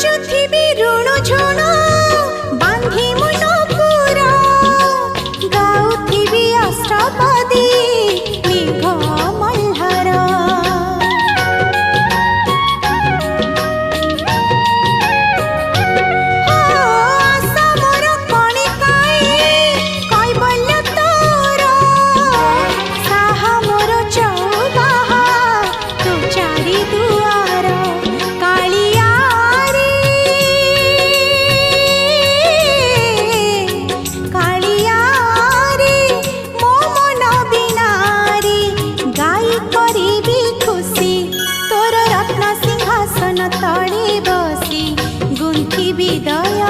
नाचुथिबी ऋणु झुणु बांधी मुन पुरा गाउथिबी अष्टपदी मेघ मल्हार आशा मोर कणिकाए कैबल्य तोर साहा मोर चौबाहा तू चारि दुआर कालियारी कालियारी मो मन बिनारी गाई करिबी खुशी तोर रत्न सिंहासन तळे बसी गुंथिबी दया